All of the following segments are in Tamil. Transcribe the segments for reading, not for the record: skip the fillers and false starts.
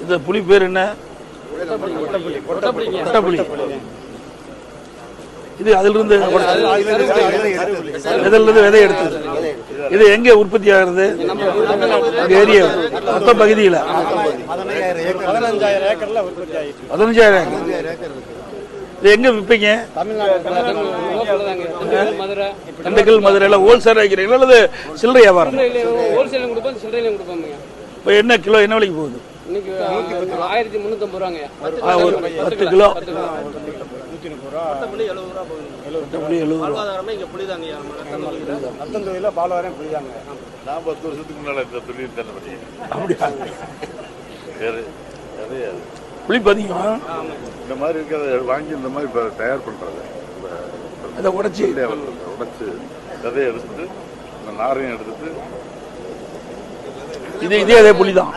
இந்த புளி பேர் என்ன? கொட்டப்புளி. இது அதிலிருந்து விதை எடுத்தது. இது எங்க உற்பத்தி ஆகிறது? ஏரியா மொத்த பகுதியில் 15,000 ஏக்கர். இது எங்க விற்பீங்க? திண்டுக்கல், மதுரையில ஹோல்சேல் வைக்கிறீங்களா அல்லது சில்லறை வியாபாரம்? இப்போ என்ன கிலோ என்ன விலைக்கு போகுது? 1350 ரூபாங்க. 10 கிலோ 10 வருஷத்துக்கு முன்னால இந்த தொழில் தானே பண்ணி. புளி பதிக்குமா? இந்த மாதிரி இருக்கிறத வாங்கி இந்த மாதிரி தயார் பண்றது, அதை உடைச்சி விதையை எடுத்துட்டு இந்த நாரையும் எடுத்துட்டு இதே அதே புளி தான்.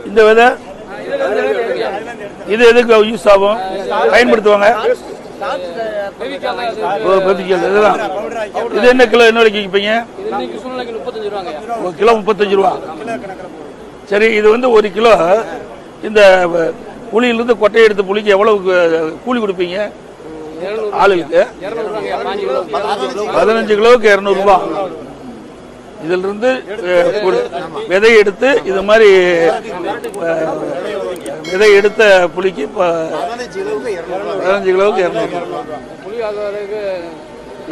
இந்த விதை இது எதுக்கு யூஸ் ஆகும், பயன்படுத்துவாங்க? இது என்ன கிலோ என்ன விலைக்கு விற்பீங்க? கிலோ 35 ரூபா. சரி, இது வந்து 1 கிலோ இந்த புளியிலிருந்து கொட்டையை எடுத்த புளிக்கு எவ்வளவு கூலி கொடுப்பீங்க ஆளுக்கு? 15 கிலோவுக்கு 200 ரூபா. இதுல இருந்து விதை எடுத்து இது மாதிரி விதை எடுத்த புளிக்கு 15 கிலோவுக்கு 200. புளி ஆகுறதுக்கு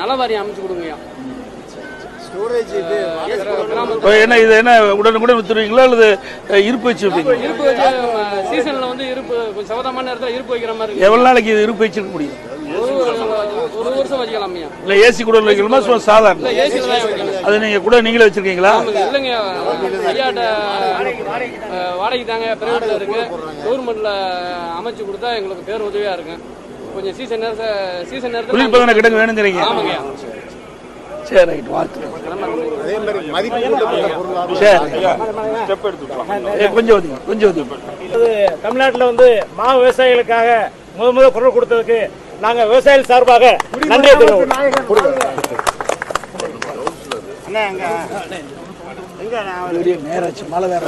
நலவாரியம் அமைச்சு கொடுங்க. என்ன இது என்ன உடனுக்குடன் வித்துருவீங்களா அல்லது இருப்பு வச்சு வைப்பீங்க? இருப்பு வச்சு சீசன்ல வந்து இருப்பு சவதமான நேரத்தில் இருப்பு வைக்கிற மாதிரி. எவ்வளவு நாளைக்கு இது இருப்பு வச்சிருக்க முடியும்? ஒரு வருஷம் வச்சுக்கலாம். இல்ல ஏசி கூட வைக்கணுமா சாதாரண? அது நீங்க கூட நீங்களே வச்சிருக்கீங்களா? இல்லைங்க, ஐயாட்ட வாடகை தாங்க, பிரைவேட்ல இருக்கு. கவர்மெண்ட்ல அமைச்சு கொடுத்தா எங்களுக்கு பேர் உதவியா இருக்கு. கொஞ்சம் சீசன் நேரத்தில் குளிர்பதன கிடங்கு வேணுங்கிறீங்க? ஆமாங்க. சரி, ரைட், வாழ்த்துக்கள். கொஞ்சம் தமிழ்நாட்டில் வந்து மா விவசாயிகளுக்காக முதல் குரல் கொடுத்ததுக்கு நாங்க விவசாயிகள் சார்பாக நன்றி தெரிவிக்கிறோம். நேராச்சு மழை வேற